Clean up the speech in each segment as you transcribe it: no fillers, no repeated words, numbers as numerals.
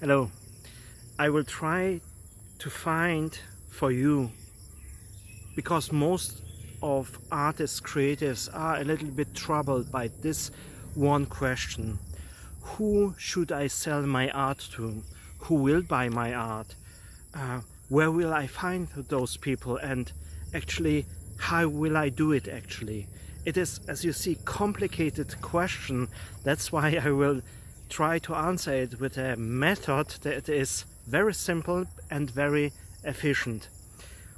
Hello. I will try to find for you, because most of artists, creatives are a little bit troubled by this one question. Who should I sell my art to? Who will buy my art? Where will I find those people? And actually, how will I do it actually? It is, as you see, complicated question. That's why I will try to answer it with a method that is very simple and very efficient.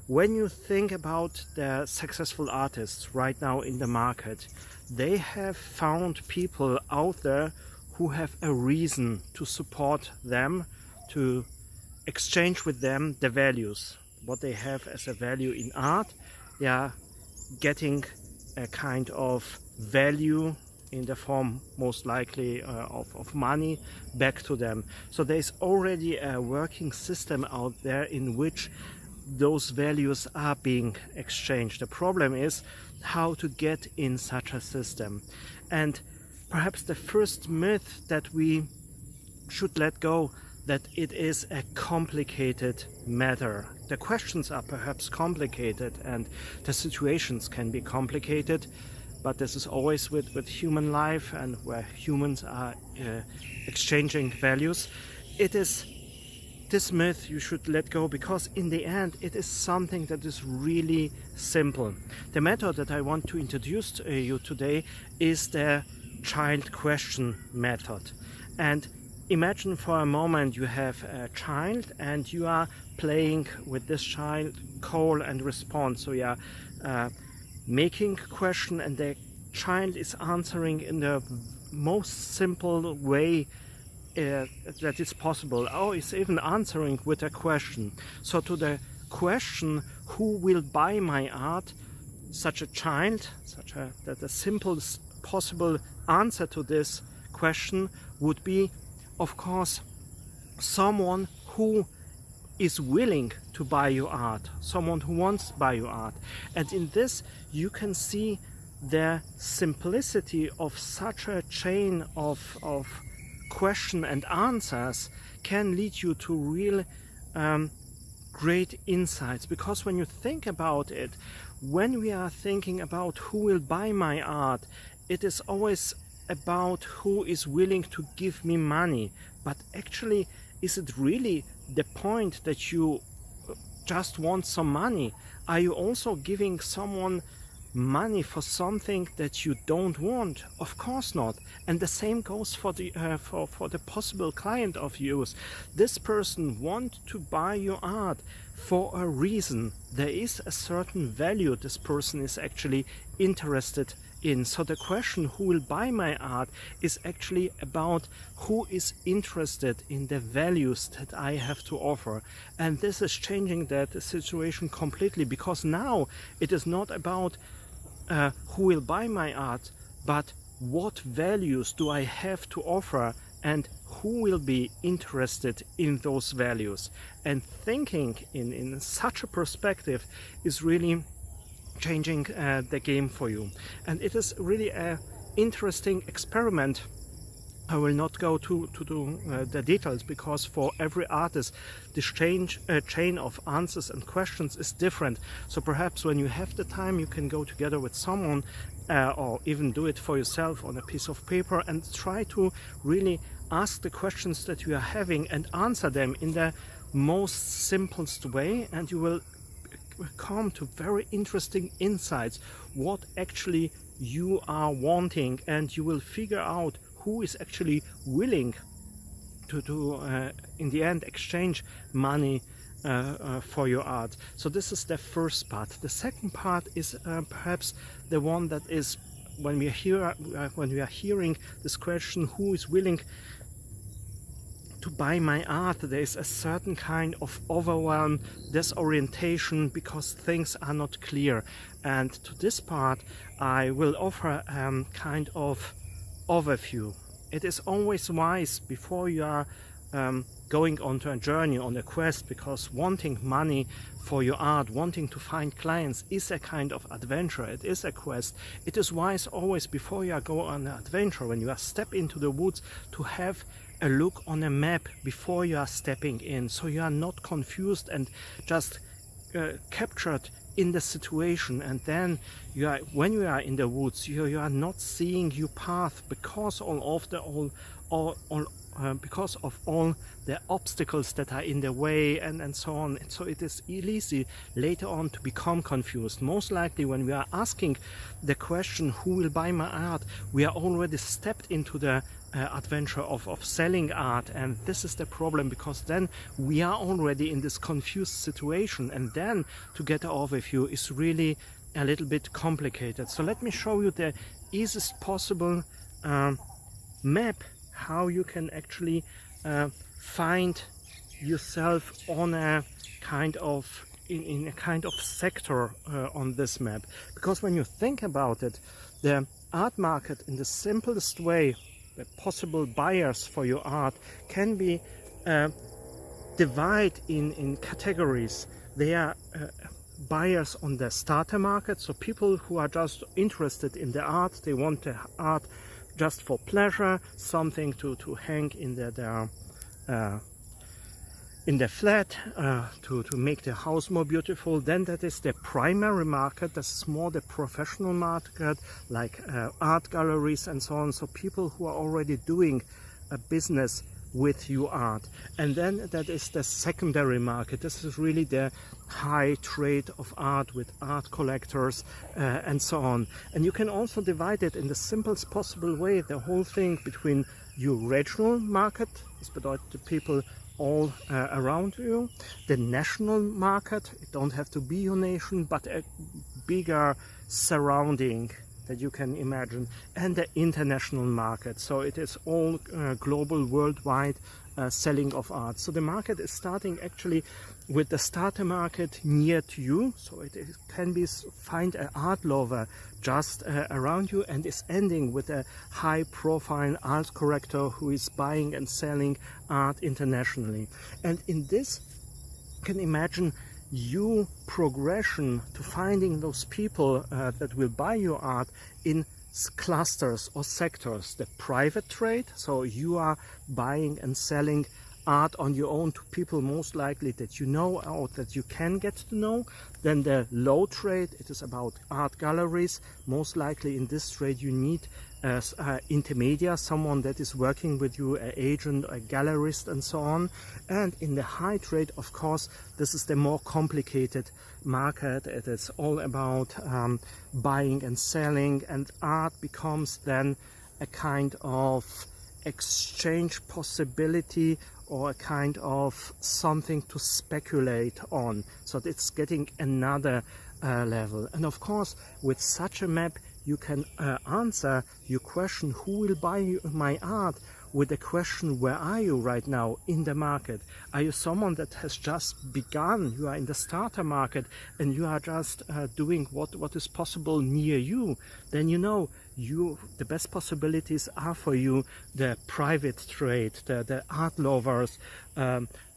When you think about the successful artists right now in the market, they have found people out there who have a reason to support them, to exchange with them the values, what they have as a value in art. They are getting a kind of value in the form most likely of money back to them. So there's already a working system out there in which those values are being exchanged. The problem is how to get in such a system. And perhaps the first myth that we should let go, that it is a complicated matter. The questions are perhaps complicated and the situations can be complicated, but this is always with human life and where humans are exchanging values. It is this myth you should let go, because in the end it is something that is really simple. The method that I want to introduce to you today is the child question method. And imagine for a moment you have a child and you are playing with this child call and response. So you are making a question and the child is answering in the most simple way that is possible. Oh, it's even answering with a question. So to the question, who will buy my art, such a child, that the simplest possible answer to this question would be, of course, someone who is willing to buy your art, someone who wants to buy your art. And in this you can see the simplicity of such a chain of question and answers can lead you to real great insights. Because when you think about it, when we are thinking about who will buy my art, it is always about who is willing to give me money. But actually, is it really the point that you just want some money? Are you also giving someone money for something that you don't want? Of course not. And the same goes for the possible client of yours. This person wants to buy your art for a reason. There is a certain value this person is actually interested in. So the question, who will buy my art, is actually about who is interested in the values that I have to offer. And this is changing that situation completely, because now it is not about who will buy my art, but what values do I have to offer and who will be interested in those values. And thinking in such a perspective is really changing the game for you. And it is really an interesting experiment. I will not go to the details, because for every artist this chain of answers and questions is different. So perhaps when you have the time, you can go together with someone or even do it for yourself on a piece of paper and try to really ask the questions that you are having and answer them in the most simplest way, and you will come to very interesting insights what actually you are wanting, and you will figure out who is actually willing to in the end exchange money for your art. So this is the first part. The second part is perhaps the one that is when we are hearing this question, who is willing to buy my art, there is a certain kind of overwhelm, disorientation, because things are not clear. And to this part I will offer kind of overview. It is always wise, before you are going onto a journey, on a quest, because wanting money for your art, wanting to find clients is a kind of adventure. It is a quest. It is wise always, before you go on an adventure, when you are step into the woods, to have a look on a map before you are stepping in, so you are not confused and just captured in the situation. And then when you are in the woods, you are not seeing your path because because of all the obstacles that are in the way, and so on. So it is easy later on to become confused. Most likely when we are asking the question, who will buy my art, we are already stepped into the adventure of selling art, and this is the problem, because then we are already in this confused situation, and then to get an overview is really a little bit complicated. So let me show you the easiest possible map how you can actually find yourself on a kind of in a kind of sector on this map. Because when you think about it, the art market, in the simplest way, the possible buyers for your art can be divided in categories. They are buyers on the starter market, so people who are just interested in the art, they want the art just for pleasure, something to hang in the flat, to make the house more beautiful. Then that is the primary market. This is more the professional market, like art galleries and so on. So people who are already doing a business with your art. And then that is the secondary market. This is really the high trade of art with art collectors and so on. And you can also divide it in the simplest possible way, the whole thing, between your regional market, das bedeutet the people all around you, the national market, it don't have to be your nation, but a bigger surrounding that you can imagine, and the international market. So it is all global, worldwide selling of art. So the market is starting actually with the starter market near to you. So it can be find an art lover just around you, and is ending with a high profile art collector who is buying and selling art internationally. And in this, you can imagine you progression to finding those people that will buy your art in clusters or sectors. The private trade, so you are buying and selling art on your own to people most likely that you know or that you can get to know. Then the low trade, it is about art galleries. Most likely in this trade you need intermediate, someone that is working with you, an agent, a gallerist, and so on. And in the high trade, of course, this is the more complicated market. It is all about buying and selling, and art becomes then a kind of exchange possibility, or a kind of something to speculate on. So it's getting another level. And of course, with such a map, you can answer your question, who will buy my art, with the question, where are you right now in the market? Are you someone that has just begun? You are in the starter market and you are just doing what is possible near you. Then you know the best possibilities are for you the private trade, the art lovers,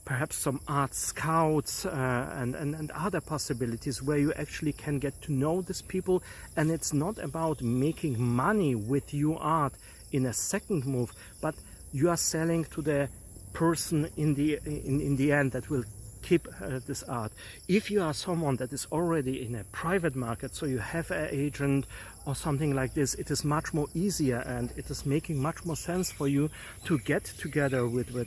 perhaps some art scouts and other possibilities where you actually can get to know these people. And it's not about making money with your art in a second move, but you are selling to the person in the end that will keep this art. If you are someone that is already in a private market, so you have an agent or something like this, it is much more easier, and it is making much more sense for you to get together through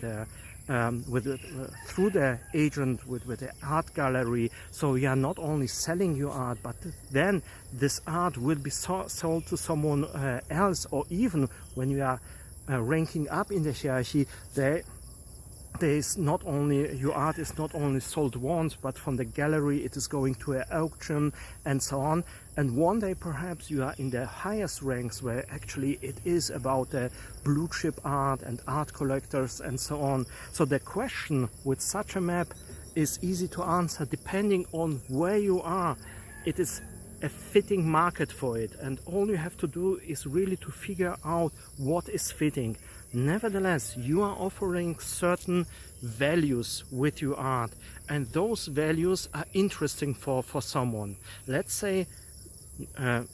the agent with the art gallery. So you are not only selling your art, but then this art will be sold to someone else, or even when you are ranking up in the hierarchy, there is not only your art is not only sold once, but from the gallery it is going to an auction and so on. And one day perhaps you are in the highest ranks, where actually it is about the blue chip art and art collectors and so on. So the question with such a map is easy to answer depending on where you are. It is a fitting market for it, and all you have to do is really to figure out what is fitting. nevertheless you are offering certain values with your art, and those values are interesting for someone. Let's say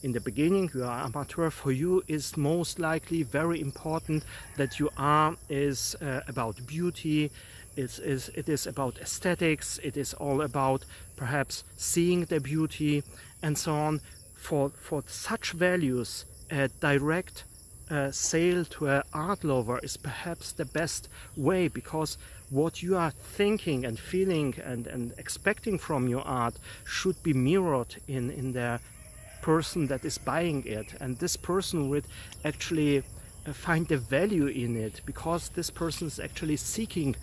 in the beginning you are amateur. For you is most likely very important that your art is about beauty, it is about aesthetics, it is all about perhaps seeing the beauty and so on. For such values, a direct sale to an art lover is perhaps the best way, because what you are thinking and feeling and expecting from your art should be mirrored in the person that is buying it, and this person would actually find the value in it, because this person is actually seeking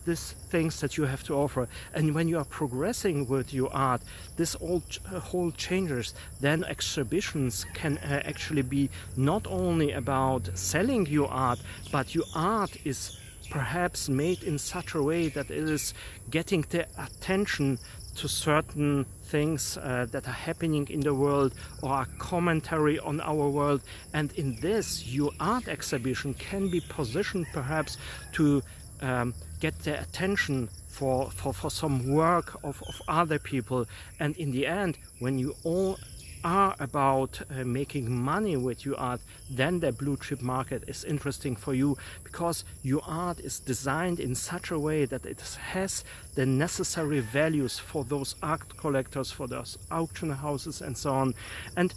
these things that you have to offer. And when you are progressing with your art, this whole changes. Then exhibitions can actually be not only about selling your art, but your art is perhaps made in such a way that it is getting the attention to certain things that are happening in the world, or a commentary on our world. And in this, your art exhibition can be positioned perhaps to get the attention for some work of other people. And in the end, when you all are about making money with your art, then the blue chip market is interesting for you, because your art is designed in such a way that it has the necessary values for those art collectors, for those auction houses and so on. And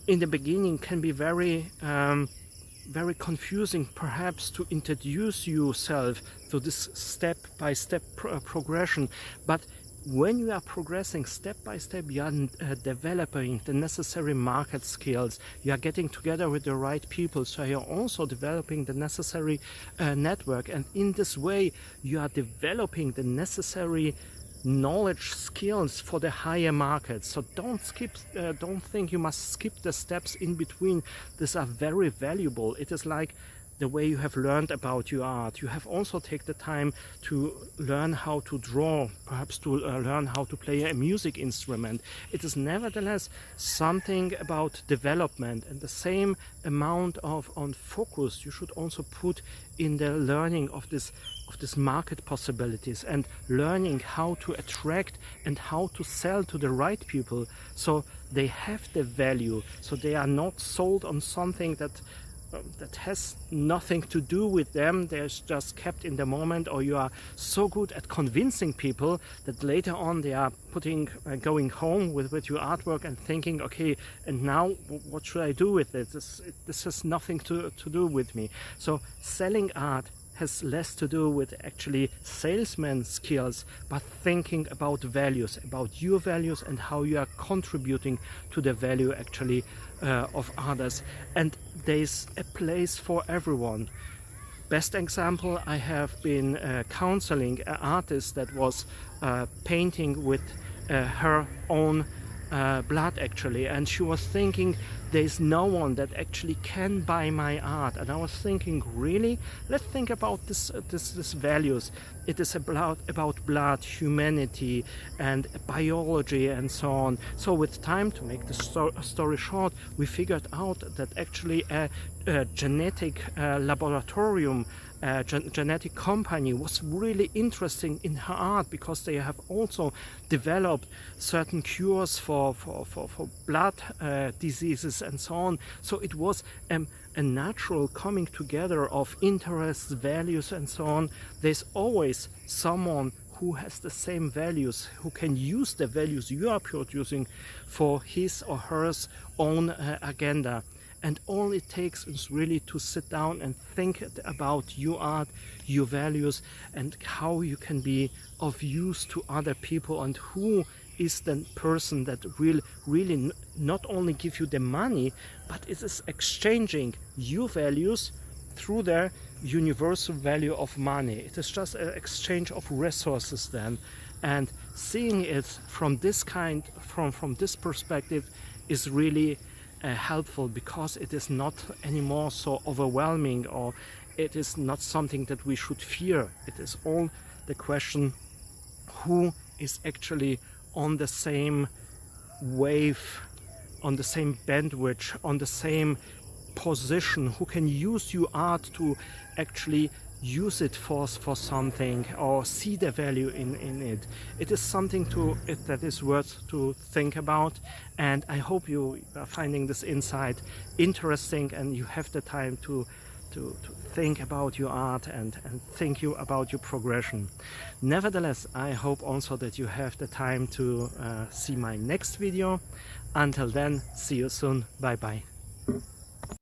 in the beginning can be very confusing perhaps to introduce yourself to this step-by-step progression, but when you are progressing step by step, you are developing the necessary market skills, you are getting together with the right people, so you are also developing the necessary network, and in this way you are developing the necessary knowledge skills for the higher market. So don't think you must skip the steps in between. These are very valuable. It is like the way you have learned about your art. You have also take the time to learn how to draw, perhaps to learn how to play a music instrument. It is nevertheless something about development, and the same amount on focus you should also put in the learning of this market possibilities, and learning how to attract and how to sell to the right people, so they have the value, so they are not sold on something that has nothing to do with them. They're just kept in the moment, or you are so good at convincing people that later on they are going home with your artwork and thinking, okay, and now what should I do with it? This has nothing to do with me. So selling art has less to do with actually salesman skills, but thinking about values, about your values, and how you are contributing to the value actually of others. And there's a place for everyone. Best example, I have been counseling an artist that was painting with her own blood actually, and she was thinking, there's no one that actually can buy my art. And I was thinking, really? Let's think about this values. It is about blood, humanity, and biology and so on. So with time, to make the story short, we figured out that actually a genetic laboratorium, genetic company was really interesting in her art, because they have also developed certain cures for blood diseases and so on. So it was a natural coming together of interests, values and so on. There's always someone who has the same values, who can use the values you are producing for his or her own agenda. And all it takes is really to sit down and think about your art, your values, and how you can be of use to other people, and who is the person that will really not only give you the money, but it is exchanging your values through their universal value of money. It is just an exchange of resources then. And seeing it from this from this perspective is really helpful, because it is not anymore so overwhelming, or it is not something that we should fear. It is all the question, who is actually on the same wave, on the same bandwidth, on the same position, who can use your art to actually use it for something or see the value in it. It is something that is worth to think about, and I hope you are finding this insight interesting and you have the time to think about your art and think about your progression. Nevertheless, I hope also that you have the time to see my next video. Until then, see you soon. Bye bye.